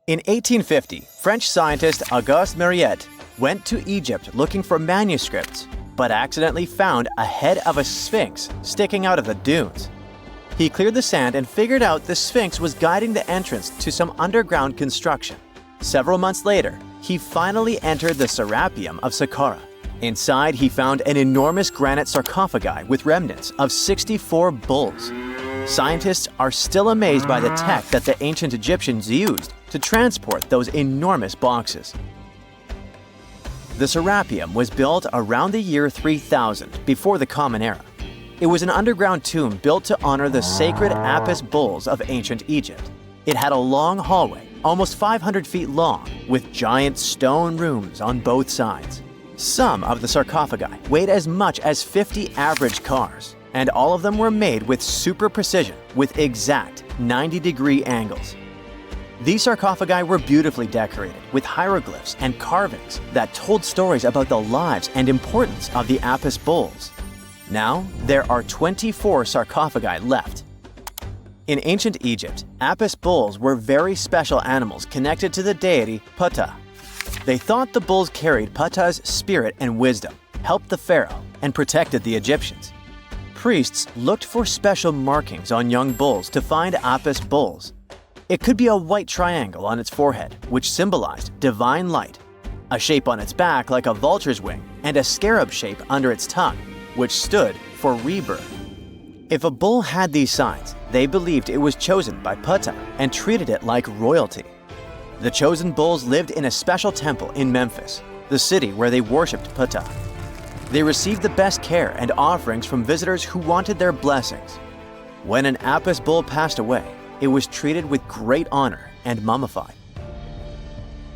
In 1850, French scientist Auguste Mariette went to Egypt looking for manuscripts, but accidentally found a head of a sphinx sticking out of the dunes. He cleared the sand and figured out the sphinx was guiding the entrance to some underground construction. Several months later, he finally entered the serapeum of Saqqara. Inside, he found an enormous granite sarcophagi with remnants of 64 bulls. Scientists are still amazed by the tech that the ancient Egyptians used to transport those enormous boxes. The serapeum was built around the year 3000 before the Common Era. It was an underground tomb built to honor the sacred Apis bulls of ancient Egypt. It had a long hallway, almost 500 feet long, with giant stone rooms on both sides. Some of the sarcophagi weighed as much as 50 average cars, and all of them were made with super precision, with exact 90-degree angles. These sarcophagi were beautifully decorated with hieroglyphs and carvings that told stories about the lives and importance of the Apis bulls. Now, there are 24 sarcophagi left. In ancient Egypt, Apis bulls were very special animals connected to the deity Ptah. They thought the bulls carried Ptah's spirit and wisdom, helped the pharaoh, and protected the Egyptians. Priests looked for special markings on young bulls to find Apis bulls. It could be a white triangle on its forehead, which symbolized divine light, a shape on its back like a vulture's wing, and a scarab shape under its tongue, which stood for rebirth. If a bull had these signs, they believed it was chosen by Ptah and treated it like royalty. The chosen bulls lived in a special temple in Memphis, the city where they worshipped Ptah. They received the best care and offerings from visitors who wanted their blessings. When an Apis bull passed away, it was treated with great honor and mummified.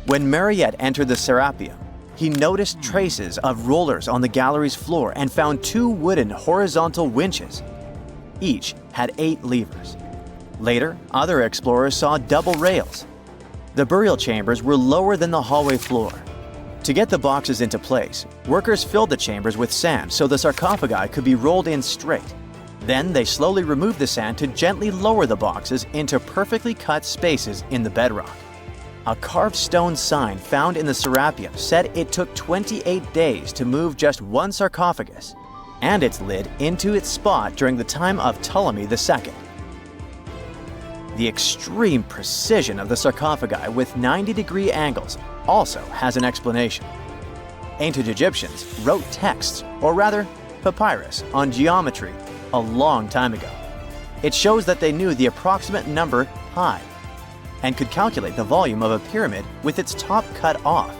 When Mariette entered the serapeum, he noticed traces of rollers on the gallery's floor and found 2 wooden horizontal winches. Each had 8 levers. Later, other explorers saw double rails. The burial chambers were lower than the hallway floor. To get the boxes into place, workers filled the chambers with sand so the sarcophagi could be rolled in straight. Then they slowly removed the sand to gently lower the boxes into perfectly cut spaces in the bedrock. A carved stone sign found in the serapeum said it took 28 days to move just one sarcophagus and its lid into its spot during the time of Ptolemy II. The extreme precision of the sarcophagi with 90-degree angles also has an explanation. Ancient Egyptians wrote texts, or rather, papyrus, on geometry a long time ago. It shows that they knew the approximate number pi and could calculate the volume of a pyramid with its top cut off.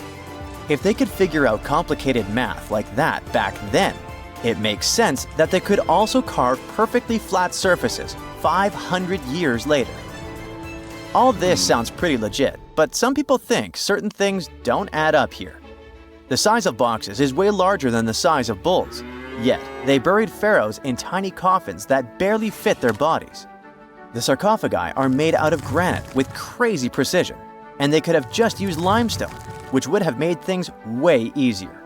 If they could figure out complicated math like that back then, it makes sense that they could also carve perfectly flat surfaces 500 years later. All this sounds pretty legit, but some people think certain things don't add up here. The size of boxes is way larger than the size of bulls, yet they buried pharaohs in tiny coffins that barely fit their bodies. The sarcophagi are made out of granite with crazy precision, and they could have just used limestone, which would have made things way easier.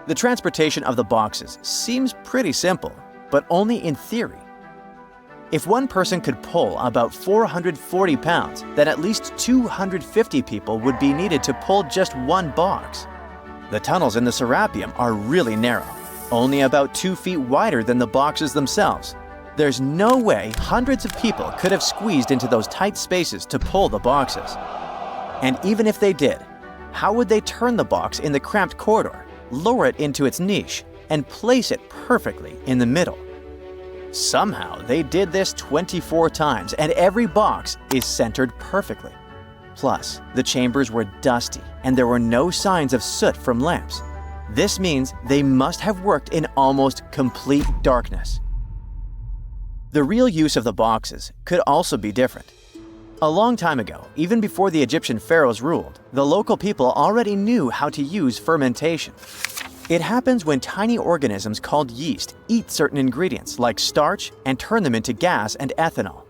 The transportation of the boxes seems pretty simple, but only in theory. If one person could pull about 440 pounds, then at least 250 people would be needed to pull just one box. The tunnels in the serapeum are really narrow, only about 2 feet wider than the boxes themselves. There's no way hundreds of people could have squeezed into those tight spaces to pull the boxes. And even if they did, how would they turn the box in the cramped corridor, lower it into its niche, and place it perfectly in the middle? Somehow, they did this 24 times, and every box is centered perfectly. Plus, the chambers were dusty, and there were no signs of soot from lamps. This means they must have worked in almost complete darkness. The real use of the boxes could also be different. A long time ago, even before the Egyptian pharaohs ruled, the local people already knew how to use fermentation. It happens when tiny organisms called yeast eat certain ingredients like starch and turn them into gas and ethanol.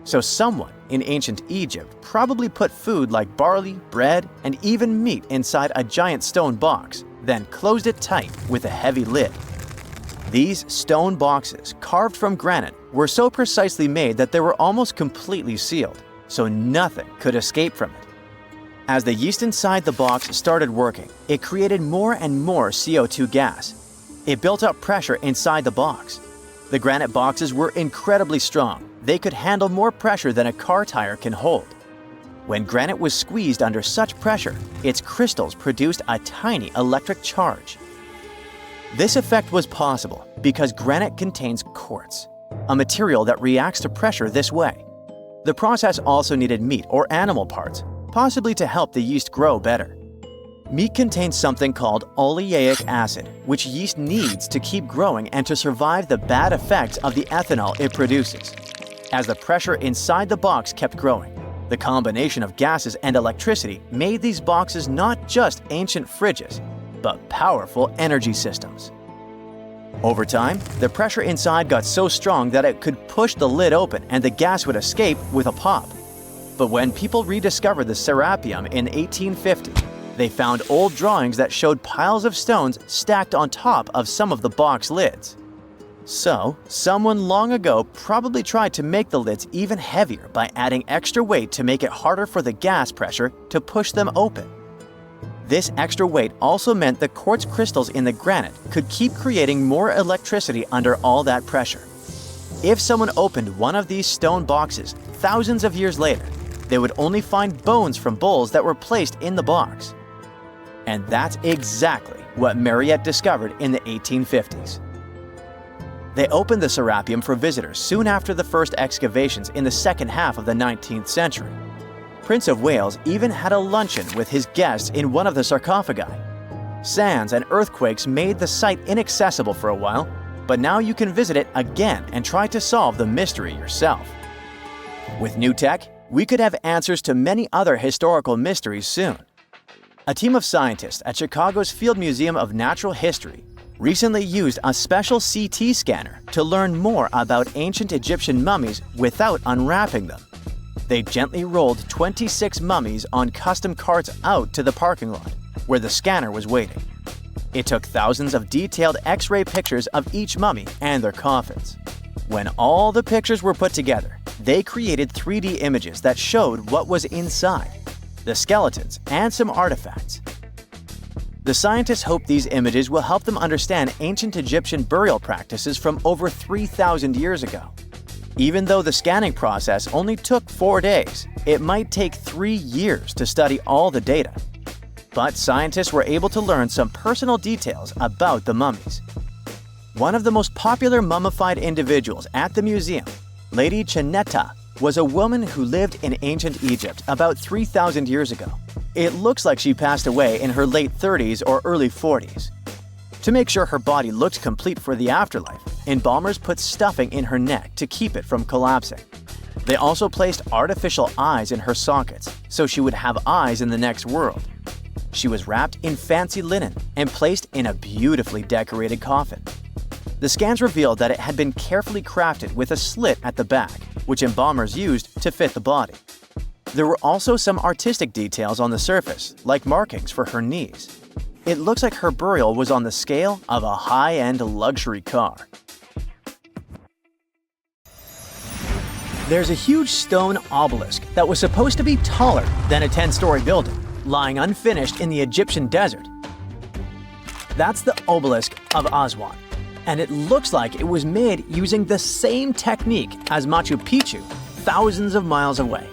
So someone in ancient Egypt probably put food like barley, bread, and even meat inside a giant stone box, then closed it tight with a heavy lid. These stone boxes, carved from granite, were so precisely made that they were almost completely sealed. so nothing could escape from it. As the yeast inside the box started working, it created more and more CO2 gas. It built up pressure inside the box. The granite boxes were incredibly strong. They could handle more pressure than a car tire can hold. When granite was squeezed under such pressure, its crystals produced a tiny electric charge. This effect was possible because granite contains quartz, a material that reacts to pressure this way. The process also needed meat or animal parts, possibly to help the yeast grow better. Meat contains something called oleic acid, which yeast needs to keep growing and to survive the bad effects of the ethanol it produces. As the pressure inside the box kept growing, the combination of gases and electricity made these boxes not just ancient fridges, but powerful energy systems. Over time, the pressure inside got so strong that it could push the lid open and the gas would escape with a pop. But when people rediscovered the serapeum in 1850, they found old drawings that showed piles of stones stacked on top of some of the box lids. So, someone long ago probably tried to make the lids even heavier by adding extra weight to make it harder for the gas pressure to push them open. This extra weight also meant the quartz crystals in the granite could keep creating more electricity under all that pressure. If someone opened one of these stone boxes thousands of years later, they would only find bones from bulls that were placed in the box. And that's exactly what Mariette discovered in the 1850s. They opened the serapeum for visitors soon after the first excavations in the second half of the 19th century. Prince of Wales even had a luncheon with his guests in one of the sarcophagi. Sands and earthquakes made the site inaccessible for a while, but now you can visit it again and try to solve the mystery yourself. With new tech, we could have answers to many other historical mysteries soon. A team of scientists at Chicago's Field Museum of Natural History recently used a special CT scanner to learn more about ancient Egyptian mummies without unwrapping them. They gently rolled 26 mummies on custom carts out to the parking lot, where the scanner was waiting. It took thousands of detailed X-ray pictures of each mummy and their coffins. When all the pictures were put together, they created 3D images that showed what was inside, the skeletons, and some artifacts. The scientists hope these images will help them understand ancient Egyptian burial practices from over 3,000 years ago. Even though the scanning process only took 4 days, it might take 3 years to study all the data. But scientists were able to learn some personal details about the mummies. One of the most popular mummified individuals at the museum, Lady Cheneta, was a woman who lived in ancient Egypt about 3,000 years ago. It looks like she passed away in her late 30s or early 40s. To make sure her body looked complete for the afterlife, embalmers put stuffing in her neck to keep it from collapsing. They also placed artificial eyes in her sockets, so she would have eyes in the next world. She was wrapped in fancy linen and placed in a beautifully decorated coffin. The scans revealed that it had been carefully crafted with a slit at the back, which embalmers used to fit the body. There were also some artistic details on the surface, like markings for her knees. It looks like her burial was on the scale of a high-end luxury car. There's a huge stone obelisk that was supposed to be taller than a 10-story building, lying unfinished in the Egyptian desert. That's the obelisk of Aswan, and it looks like it was made using the same technique as Machu Picchu, thousands of miles away.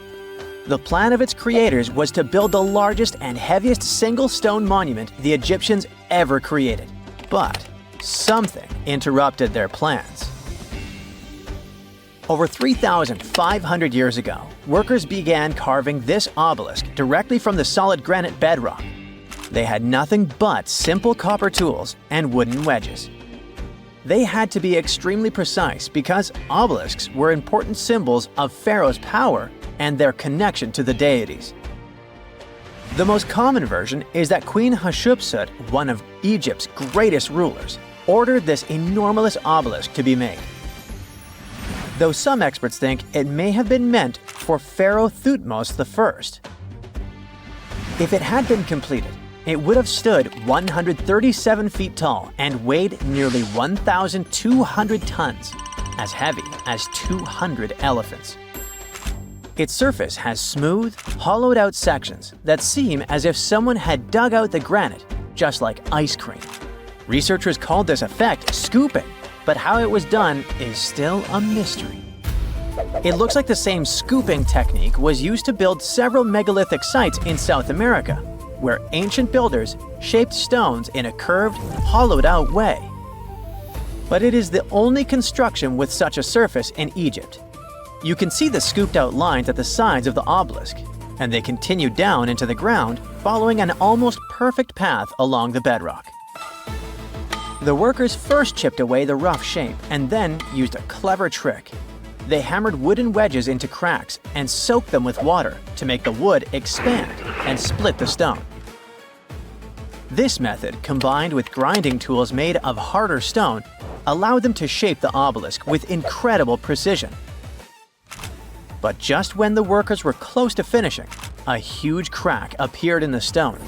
The plan of its creators was to build the largest and heaviest single stone monument the Egyptians ever created. But something interrupted their plans. Over 3,500 years ago, workers began carving this obelisk directly from the solid granite bedrock. They had nothing but simple copper tools and wooden wedges. They had to be extremely precise because obelisks were important symbols of Pharaoh's power and their connection to the deities. The most common version is that Queen Hatshepsut, one of Egypt's greatest rulers, ordered this enormous obelisk to be made. Though some experts think it may have been meant for Pharaoh Thutmose I. If it had been completed, it would have stood 137 feet tall and weighed nearly 1,200 tons, as heavy as 200 elephants. Its surface has smooth, hollowed-out sections that seem as if someone had dug out the granite, just like ice cream. Researchers called this effect scooping, but how it was done is still a mystery. It looks like the same scooping technique was used to build several megalithic sites in South America, where ancient builders shaped stones in a curved, hollowed-out way. But it is the only construction with such a surface in Egypt. You can see the scooped-out lines at the sides of the obelisk, and they continue down into the ground, following an almost perfect path along the bedrock. The workers first chipped away the rough shape and then used a clever trick. They hammered wooden wedges into cracks and soaked them with water to make the wood expand and split the stone. This method, combined with grinding tools made of harder stone, allowed them to shape the obelisk with incredible precision. But just when the workers were close to finishing, a huge crack appeared in the stone.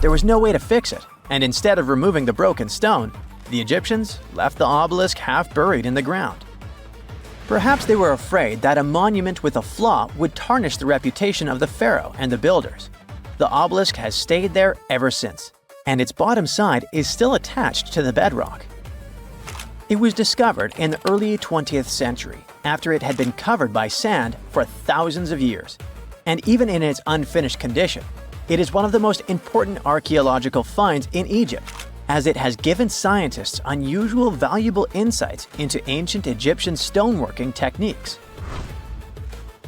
There was no way to fix it, and instead of removing the broken stone, the Egyptians left the obelisk half buried in the ground. Perhaps they were afraid that a monument with a flaw would tarnish the reputation of the pharaoh and the builders. The obelisk has stayed there ever since, and its bottom side is still attached to the bedrock. It was discovered in the early 20th century, after it had been covered by sand for thousands of years. And even in its unfinished condition, it is one of the most important archaeological finds in Egypt, as it has given scientists unusual valuable insights into ancient Egyptian stoneworking techniques.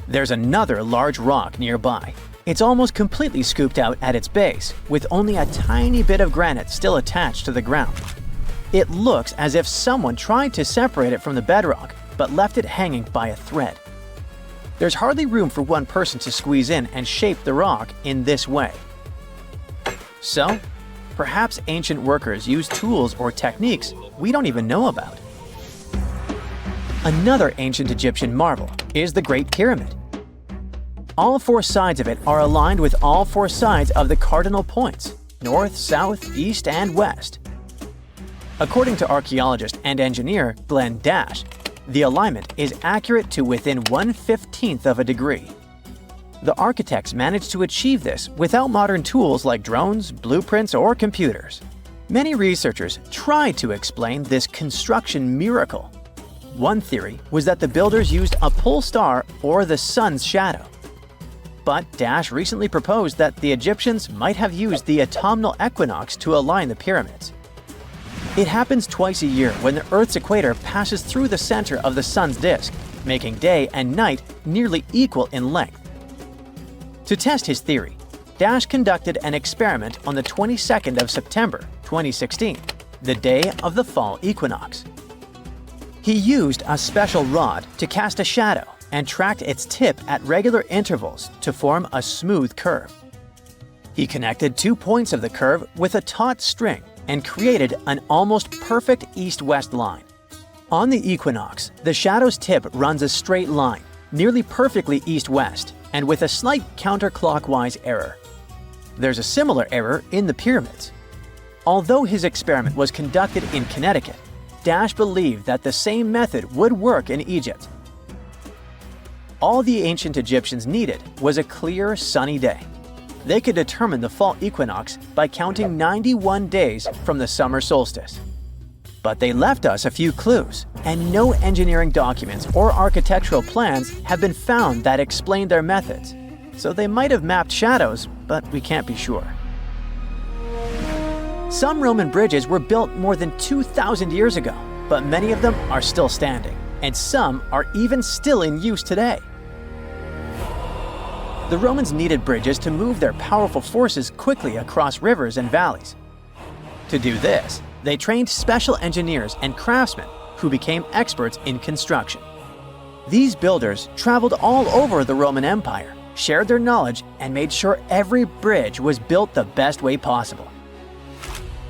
There's another large rock nearby. It's almost completely scooped out at its base, with only a tiny bit of granite still attached to the ground. It looks as if someone tried to separate it from the bedrock, but left it hanging by a thread. There's hardly room for one person to squeeze in and shape the rock in this way. So, perhaps ancient workers used tools or techniques we don't even know about. Another ancient Egyptian marvel is the Great Pyramid. All four sides of it are aligned with all four sides of the cardinal points: north, south, east, and west. According to archaeologist and engineer Glenn Dash, the alignment is accurate to within 1/15th of a degree. The architects managed to achieve this without modern tools like drones, blueprints, or computers. Many researchers tried to explain this construction miracle. One theory was that the builders used a pole star or the sun's shadow. But Dash recently proposed that the Egyptians might have used the autumnal equinox to align the pyramids. It happens twice a year when the Earth's equator passes through the center of the sun's disk, making day and night nearly equal in length. To test his theory, Dash conducted an experiment on the 22nd of September, 2016, the day of the fall equinox. He used a special rod to cast a shadow and tracked its tip at regular intervals to form a smooth curve. He connected 2 points of the curve with a taut string and created an almost perfect east-west line. On the equinox, the shadow's tip runs a straight line, nearly perfectly east-west, and with a slight counterclockwise error. There's a similar error in the pyramids. Although his experiment was conducted in Connecticut, Dash believed that the same method would work in Egypt. All the ancient Egyptians needed was a clear, sunny day. They could determine the fall equinox by counting 91 days from the summer solstice. But they left us a few clues, and no engineering documents or architectural plans have been found that explain their methods. So they might have mapped shadows, but we can't be sure. Some Roman bridges were built more than 2,000 years ago, but many of them are still standing, and some are even still in use today. The Romans needed bridges to move their powerful forces quickly across rivers and valleys. To do this, they trained special engineers and craftsmen who became experts in construction. These builders traveled all over the Roman Empire, shared their knowledge, and made sure every bridge was built the best way possible.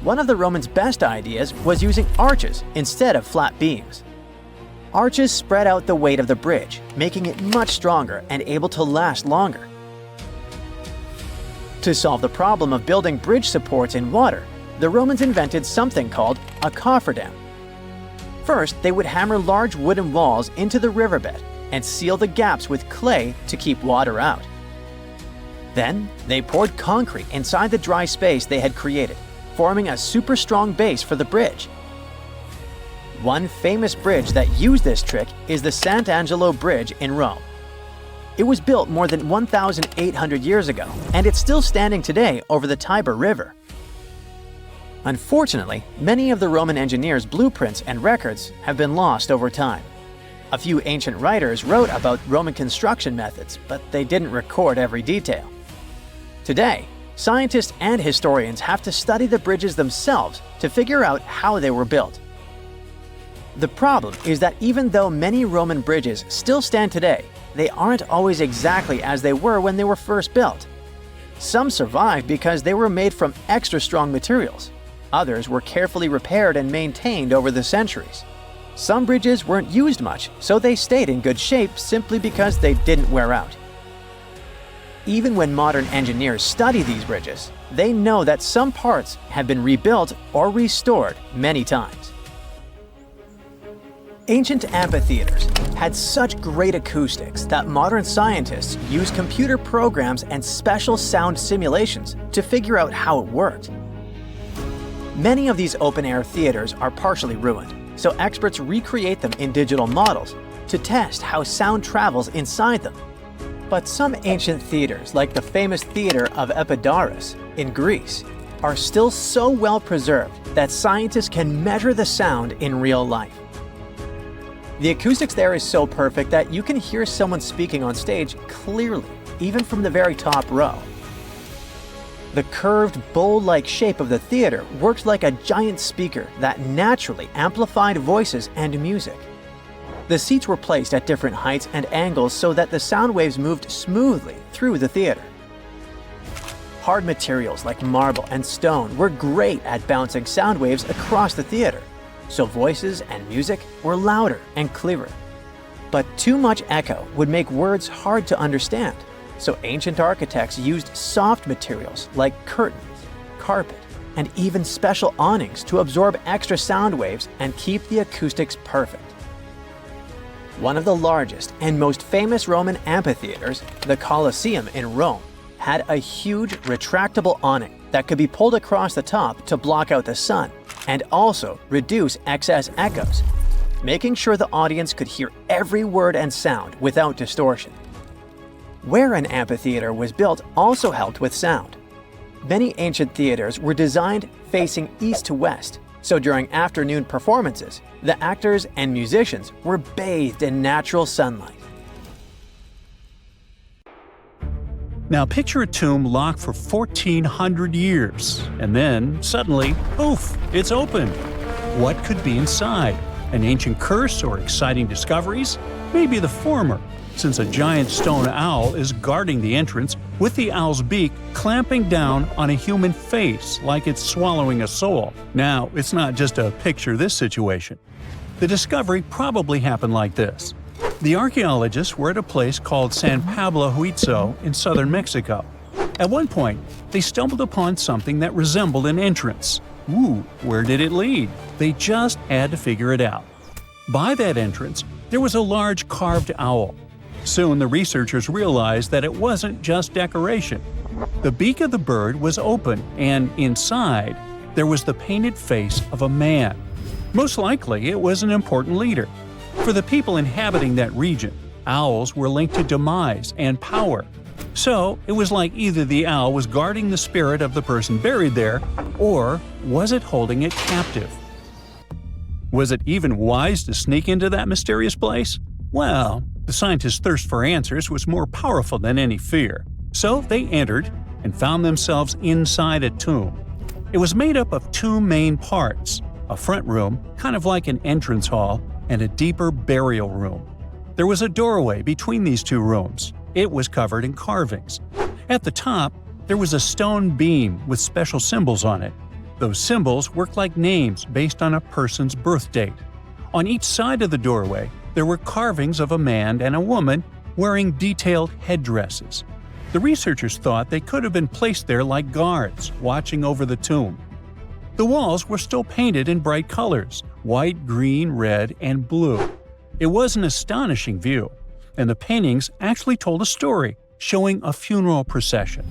One of the Romans' best ideas was using arches instead of flat beams. Arches spread out the weight of the bridge, making it much stronger and able to last longer. To solve the problem of building bridge supports in water, the Romans invented something called a cofferdam. First, they would hammer large wooden walls into the riverbed, and seal the gaps with clay to keep water out. Then, they poured concrete inside the dry space they had created, forming a super strong base for the bridge. One famous bridge that used this trick is the Sant'Angelo Bridge in Rome. It was built more than 1,800 years ago, and it's still standing today over the Tiber River. Unfortunately, many of the Roman engineers' blueprints and records have been lost over time. A few ancient writers wrote about Roman construction methods, but they didn't record every detail. Today, scientists and historians have to study the bridges themselves to figure out how they were built. The problem is that even though many Roman bridges still stand today, they aren't always exactly as they were when they were first built. Some survived because they were made from extra strong materials. Others were carefully repaired and maintained over the centuries. Some bridges weren't used much, so they stayed in good shape simply because they didn't wear out. Even when modern engineers study these bridges, they know that some parts have been rebuilt or restored many times. Ancient amphitheaters had such great acoustics that modern scientists use computer programs and special sound simulations to figure out how it worked. Many of these open-air theaters are partially ruined, so experts recreate them in digital models to test how sound travels inside them. But some ancient theaters, like the famous theater of Epidaurus in Greece, are still so well preserved that scientists can measure the sound in real life. The acoustics there is so perfect that you can hear someone speaking on stage clearly, even from the very top row. The curved, bowl-like shape of the theater worked like a giant speaker that naturally amplified voices and music. The seats were placed at different heights and angles so that the sound waves moved smoothly through the theater. Hard materials like marble and stone were great at bouncing sound waves across the theater, so voices and music were louder and clearer. But too much echo would make words hard to understand, so ancient architects used soft materials like curtains, carpet, and even special awnings to absorb extra sound waves and keep the acoustics perfect. One of the largest and most famous Roman amphitheaters, the Colosseum in Rome, had a huge retractable awning that could be pulled across the top to block out the sun and also reduce excess echoes, making sure the audience could hear every word and sound without distortion. Where an amphitheater was built also helped with sound. Many ancient theaters were designed facing east to west, so during afternoon performances, the actors and musicians were bathed in natural sunlight. Now picture a tomb locked for 1,400 years, and then, suddenly, poof, it's open. What could be inside? An ancient curse or exciting discoveries? Maybe the former, since a giant stone owl is guarding the entrance with the owl's beak clamping down on a human face like it's swallowing a soul. Now, it's not just a picture this situation. The discovery probably happened like this. The archaeologists were at a place called San Pablo Huizo in southern Mexico. At one point, they stumbled upon something that resembled an entrance. Ooh, where did it lead? They just had to figure it out. By that entrance, there was a large carved owl. Soon the researchers realized that it wasn't just decoration. The beak of the bird was open, and inside, there was the painted face of a man. Most likely, it was an important leader. For the people inhabiting that region, owls were linked to demise and power. So, it was like either the owl was guarding the spirit of the person buried there, or was it holding it captive? Was it even wise to sneak into that mysterious place? Well, the scientists' thirst for answers was more powerful than any fear. So they entered and found themselves inside a tomb. It was made up of two main parts, a front room, kind of like an entrance hall, and a deeper burial room. There was a doorway between these two rooms. It was covered in carvings. At the top, there was a stone beam with special symbols on it. Those symbols worked like names based on a person's birth date. On each side of the doorway, there were carvings of a man and a woman wearing detailed headdresses. The researchers thought they could have been placed there like guards, watching over the tomb. The walls were still painted in bright colors – white, green, red, and blue. It was an astonishing view. and the paintings actually told a story, showing a funeral procession.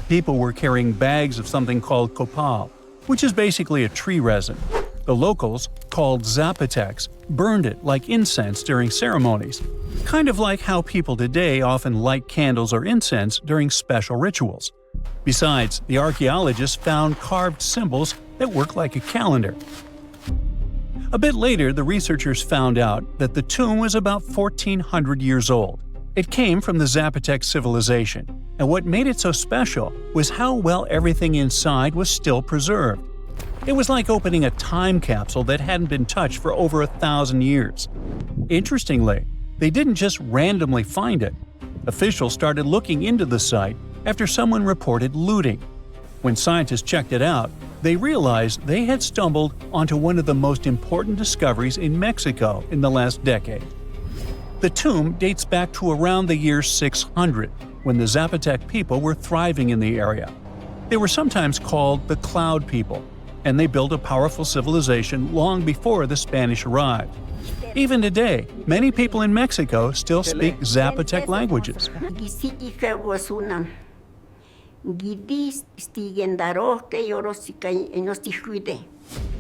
People were carrying bags of something called copal, which is basically a tree resin. The locals, called Zapotecs, burned it like incense during ceremonies, kind of like how people today often light candles or incense during special rituals. Besides, the archaeologists found carved symbols that work like a calendar. A bit later, the researchers found out that the tomb was about 1,400 years old. It came from the Zapotec civilization, and what made it so special was how well everything inside was still preserved. It was like opening a time capsule that hadn't been touched for over 1,000 years. Interestingly, they didn't just randomly find it. Officials started looking into the site after someone reported looting. When scientists checked it out, they realized they had stumbled onto one of the most important discoveries in Mexico in the last decade. The tomb dates back to around the year 600, when the Zapotec people were thriving in the area. They were sometimes called the Cloud People, and they built a powerful civilization long before the Spanish arrived. Even today, many people in Mexico still speak Zapotec languages.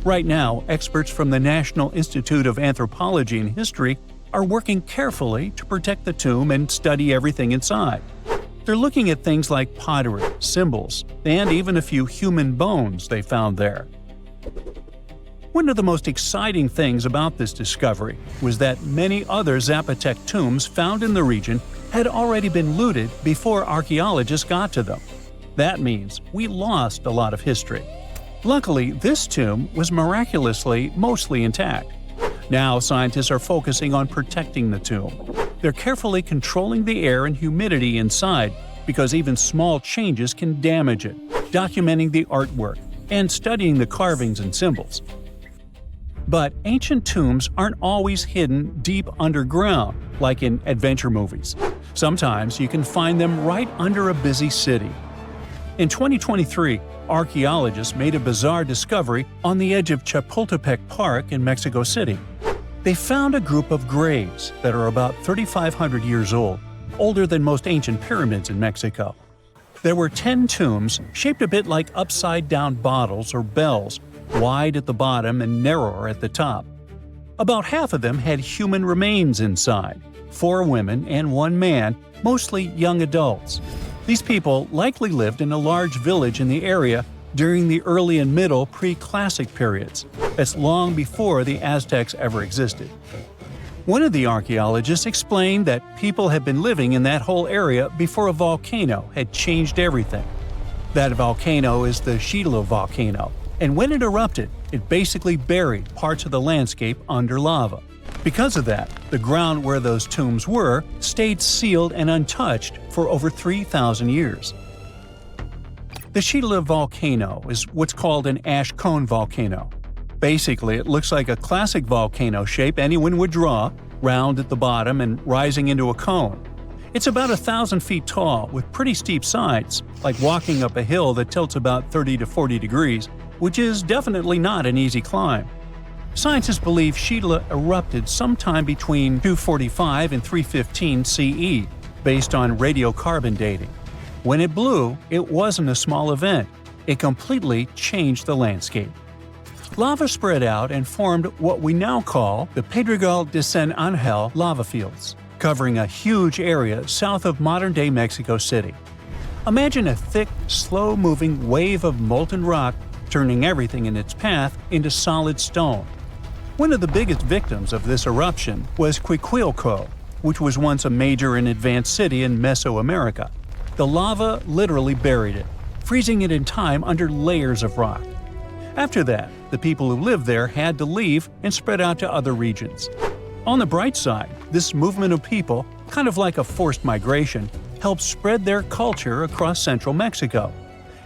Right now, experts from the National Institute of Anthropology and History are working carefully to protect the tomb and study everything inside. They're looking at things like pottery, symbols, and even a few human bones they found there. One of the most exciting things about this discovery was that many other Zapotec tombs found in the region had already been looted before archaeologists got to them. That means we lost a lot of history. Luckily, this tomb was miraculously mostly intact. Now scientists are focusing on protecting the tomb. They're carefully controlling the air and humidity inside because even small changes can damage it, documenting the artwork, and studying the carvings and symbols. But ancient tombs aren't always hidden deep underground, like in adventure movies. Sometimes you can find them right under a busy city. In 2023, archaeologists made a bizarre discovery on the edge of Chapultepec Park in Mexico City. They found a group of graves that are about 3,500 years old, older than most ancient pyramids in Mexico. There were 10 tombs shaped a bit like upside-down bottles or bells, wide at the bottom and narrower at the top. About half of them had human remains inside, 4 women and 1 man, mostly young adults. These people likely lived in a large village in the area during the early and middle pre-classic periods. That's long before the Aztecs ever existed. One of the archaeologists explained that people had been living in that whole area before a volcano had changed everything. That volcano is the Chile volcano, and when it erupted, it basically buried parts of the landscape under lava. Because of that, the ground where those tombs were stayed sealed and untouched for over 3,000 years. The Chile volcano is what's called an ash cone volcano. Basically, it looks like a classic volcano shape anyone would draw, round at the bottom and rising into a cone. It's about 1,000 feet tall with pretty steep sides, like walking up a hill that tilts about 30 to 40 degrees, which is definitely not an easy climb. Scientists believe Chile erupted sometime between 245 and 315 CE, based on radiocarbon dating. When it blew, it wasn't a small event. It completely changed the landscape. Lava spread out and formed what we now call the Pedregal de San Angel lava fields, covering a huge area south of modern-day Mexico City. Imagine a thick, slow-moving wave of molten rock turning everything in its path into solid stone. One of the biggest victims of this eruption was Quiquilco, which was once a major and advanced city in Mesoamerica. The lava literally buried it, freezing it in time under layers of rock. After that, the people who lived there had to leave and spread out to other regions. On the bright side, this movement of people, kind of like a forced migration, helped spread their culture across central Mexico.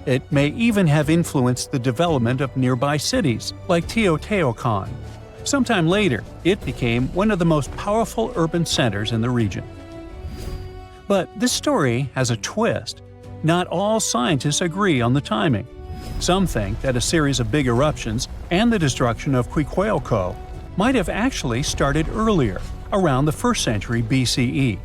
It may even have influenced the development of nearby cities, like Teotihuacan. Sometime later, it became one of the most powerful urban centers in the region. But this story has a twist. Not all scientists agree on the timing. Some think that a series of big eruptions and the destruction of Quiquilco might have actually started earlier, around the 1st century BCE.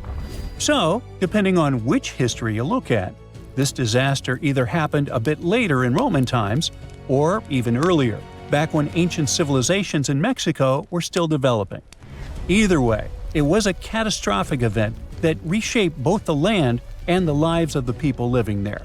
So, depending on which history you look at, this disaster either happened a bit later in Roman times or even earlier, back when ancient civilizations in Mexico were still developing. Either way, it was a catastrophic event that reshaped both the land and the lives of the people living there.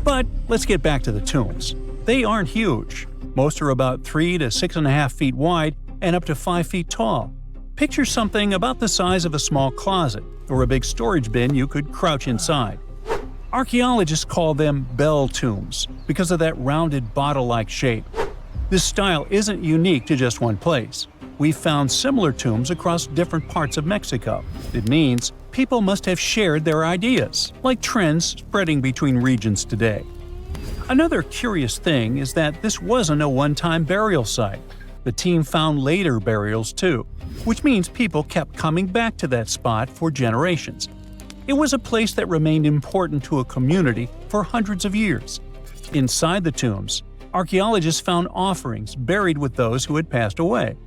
But let's get back to the tombs. They aren't huge. Most are about 3 to 6.5 feet wide and up to 5 feet tall. Picture something about the size of a small closet or a big storage bin you could crouch inside. Archaeologists call them bell tombs because of that rounded bottle-like shape. This style isn't unique to just one place. We've found similar tombs across different parts of Mexico. It means people must have shared their ideas, like trends spreading between regions today. Another curious thing is that this wasn't a one-time burial site. The team found later burials too, which means people kept coming back to that spot for generations. It was a place that remained important to a community for hundreds of years. Inside the tombs, archaeologists found offerings buried with those who had passed away.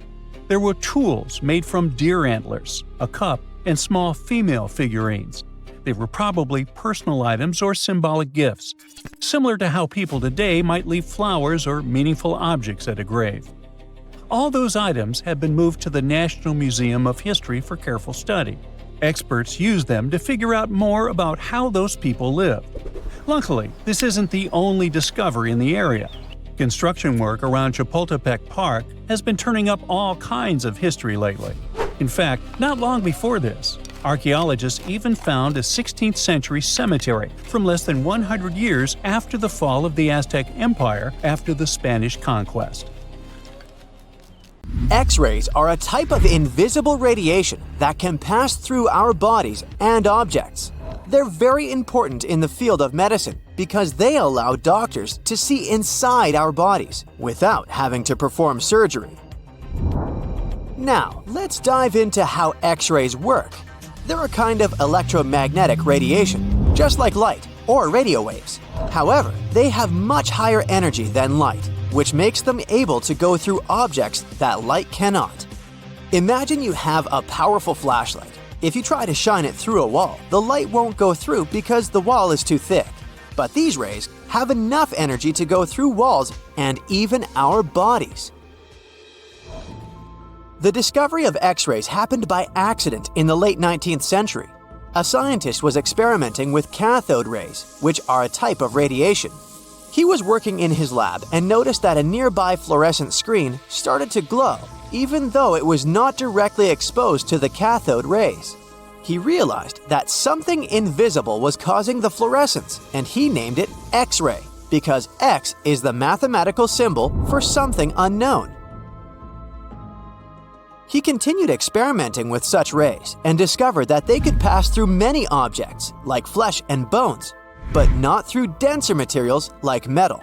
There were tools made from deer antlers, a cup, and small female figurines. They were probably personal items or symbolic gifts, similar to how people today might leave flowers or meaningful objects at a grave. All those items have been moved to the National Museum of History for careful study. Experts use them to figure out more about how those people lived. Luckily, this isn't the only discovery in the area. Construction work around Zapotec Park has been turning up all kinds of history lately. In fact, not long before this, archaeologists even found a 16th century cemetery from less than 100 years after the fall of the Aztec Empire after the Spanish conquest. X-rays are a type of invisible radiation that can pass through our bodies and objects. They're very important in the field of medicine because they allow doctors to see inside our bodies without having to perform surgery. Now, let's dive into how X-rays work. They're a kind of electromagnetic radiation, just like light or radio waves. However, they have much higher energy than light, which makes them able to go through objects that light cannot. Imagine you have a powerful flashlight. If you try to shine it through a wall, the light won't go through because the wall is too thick. But these rays have enough energy to go through walls and even our bodies. The discovery of X-rays happened by accident in the late 19th century. A scientist was experimenting with cathode rays, which are a type of radiation. He was working in his lab and noticed that a nearby fluorescent screen started to glow, even though it was not directly exposed to the cathode rays. He realized that something invisible was causing the fluorescence, and he named it X-ray, because X is the mathematical symbol for something unknown. He continued experimenting with such rays and discovered that they could pass through many objects, like flesh and bones, but not through denser materials like metal.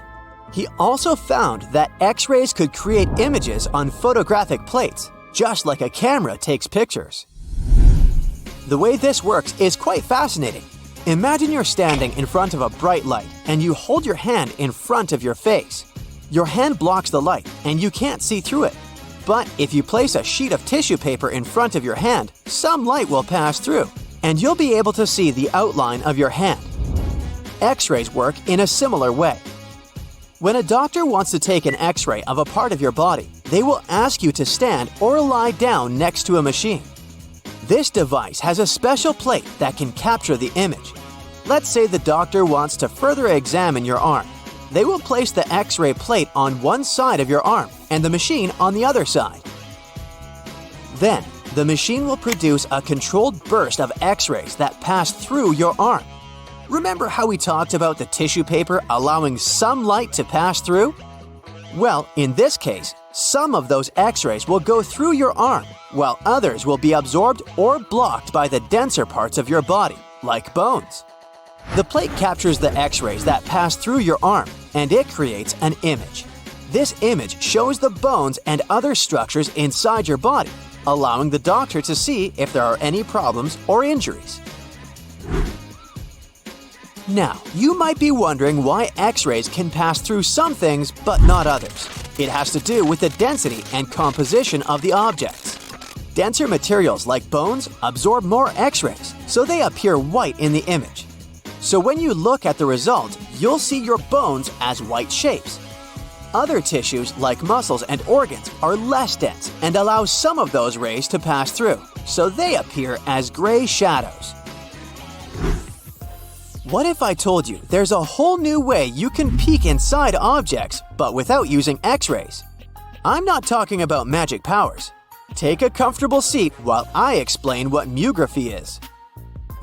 He also found that X-rays could create images on photographic plates, just like a camera takes pictures. The way this works is quite fascinating. Imagine you're standing in front of a bright light and you hold your hand in front of your face. Your hand blocks the light and you can't see through it. But if you place a sheet of tissue paper in front of your hand, some light will pass through, and you'll be able to see the outline of your hand. X-rays work in a similar way. When a doctor wants to take an X-ray of a part of your body, they will ask you to stand or lie down next to a machine. This device has a special plate that can capture the image. Let's say the doctor wants to further examine your arm. They will place the X-ray plate on one side of your arm and the machine on the other side. Then, the machine will produce a controlled burst of X-rays that pass through your arm. Remember how we talked about the tissue paper allowing some light to pass through? Well, in this case, some of those X-rays will go through your arm, while others will be absorbed or blocked by the denser parts of your body, like bones. The plate captures the X-rays that pass through your arm, and it creates an image. This image shows the bones and other structures inside your body, allowing the doctor to see if there are any problems or injuries. Now, you might be wondering why X-rays can pass through some things but not others. It has to do with the density and composition of the objects. Denser materials like bones absorb more X-rays, so they appear white in the image. So when you look at the result, you'll see your bones as white shapes. Other tissues like muscles and organs are less dense and allow some of those rays to pass through, so they appear as gray shadows. What if I told you there's a whole new way you can peek inside objects, but without using X-rays? I'm not talking about magic powers. Take a comfortable seat while I explain what muography is.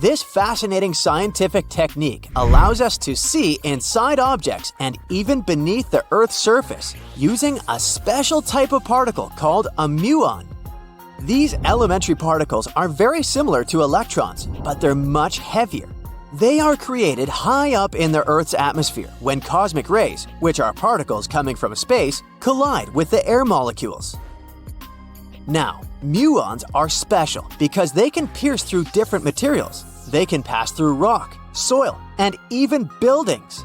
This fascinating scientific technique allows us to see inside objects and even beneath the Earth's surface using a special type of particle called a muon. These elementary particles are very similar to electrons, but they're much heavier. They are created high up in the Earth's atmosphere when cosmic rays, which are particles coming from space, collide with the air molecules. Now, muons are special because they can pierce through different materials. They can pass through rock, soil, and even buildings.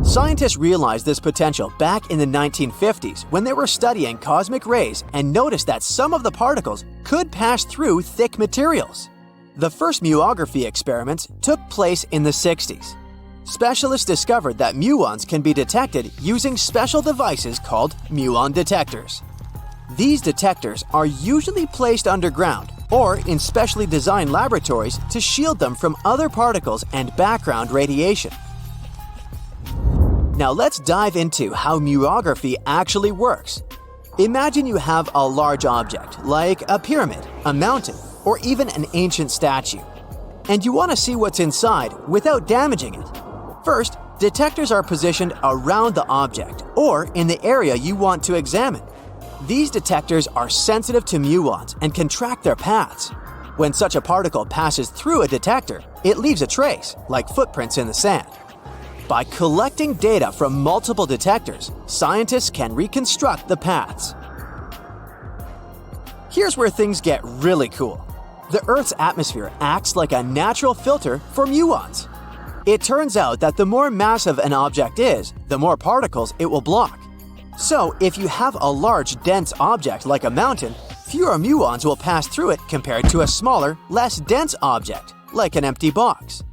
Scientists realized this potential back in the 1950s when they were studying cosmic rays and noticed that some of the particles could pass through thick materials. The first muography experiments took place in the 60s. Specialists discovered that muons can be detected using special devices called muon detectors. These detectors are usually placed underground or in specially designed laboratories to shield them from other particles and background radiation. Now let's dive into how muography actually works. Imagine you have a large object, like a pyramid, a mountain, or even an ancient statue, and you want to see what's inside without damaging it. First, detectors are positioned around the object or in the area you want to examine. These detectors are sensitive to muons and can track their paths. When such a particle passes through a detector, it leaves a trace, like footprints in the sand. By collecting data from multiple detectors, scientists can reconstruct the paths. Here's where things get really cool. The Earth's atmosphere acts like a natural filter for muons. It turns out that the more massive an object is, the more particles it will block. So, if you have a large, dense object like a mountain, fewer muons will pass through it compared to a smaller, less dense object, like an empty box.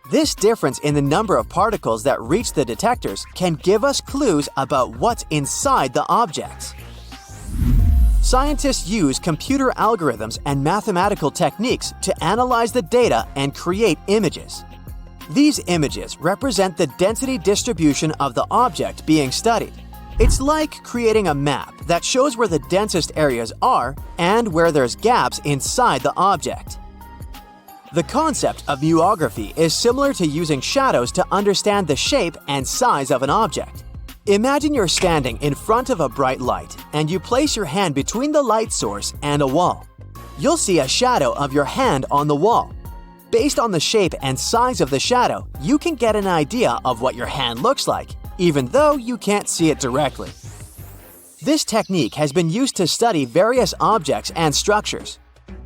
This difference in the number of particles that reach the detectors can give us clues about what's inside the objects. Scientists use computer algorithms and mathematical techniques to analyze the data and create images. These images represent the density distribution of the object being studied. It's like creating a map that shows where the densest areas are and where there's gaps inside the object. The concept of muography is similar to using shadows to understand the shape and size of an object. Imagine you're standing in front of a bright light and you place your hand between the light source and a wall. You'll see a shadow of your hand on the wall. Based on the shape and size of the shadow, you can get an idea of what your hand looks like, even though you can't see it directly. This technique has been used to study various objects and structures.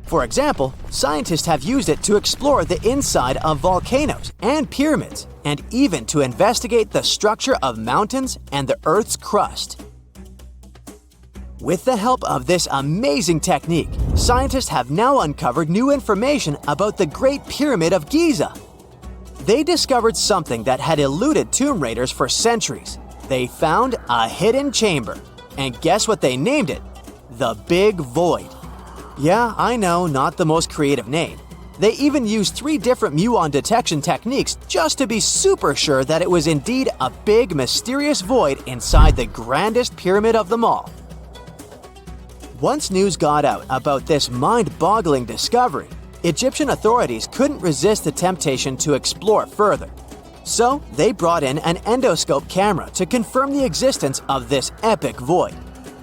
For example, scientists have used it to explore the inside of volcanoes and pyramids, and even to investigate the structure of mountains and the Earth's crust. With the help of this amazing technique, scientists have now uncovered new information about the Great Pyramid of Giza. They discovered something that had eluded tomb raiders for centuries. They found a hidden chamber. And guess what they named it? The Big Void. Yeah, I know, not the most creative name. They even used 3 different muon detection techniques just to be super sure that it was indeed a big, mysterious void inside the grandest pyramid of them all. Once news got out about this mind-boggling discovery, Egyptian authorities couldn't resist the temptation to explore further. So, they brought in an endoscope camera to confirm the existence of this epic void.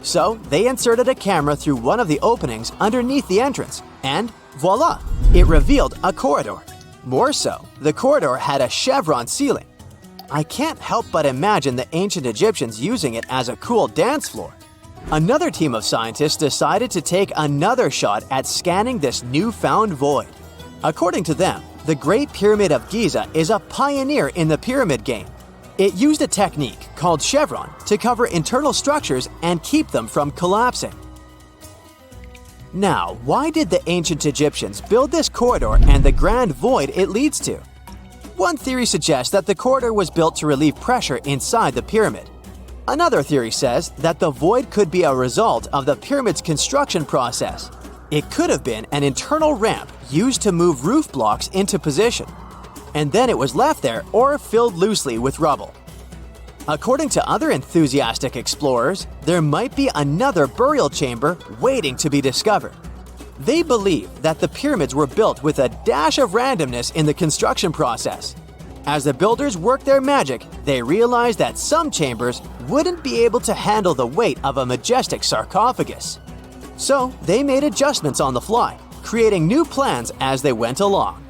So, they inserted a camera through one of the openings underneath the entrance, and voila! It revealed a corridor. More so, the corridor had a chevron ceiling. I can't help but imagine the ancient Egyptians using it as a cool dance floor. Another team of scientists decided to take another shot at scanning this newfound void. According to them, the Great Pyramid of Giza is a pioneer in the pyramid game. It used a technique called chevron to cover internal structures and keep them from collapsing. Now, why did the ancient Egyptians build this corridor and the grand void it leads to? One theory suggests that the corridor was built to relieve pressure inside the pyramid. Another theory says that the void could be a result of the pyramid's construction process. It could have been an internal ramp used to move roof blocks into position, and then it was left there or filled loosely with rubble. According to other enthusiastic explorers, there might be another burial chamber waiting to be discovered. They believe that the pyramids were built with a dash of randomness in the construction process. As the builders worked their magic, they realized that some chambers wouldn't be able to handle the weight of a majestic sarcophagus. So they made adjustments on the fly, creating new plans as they went along.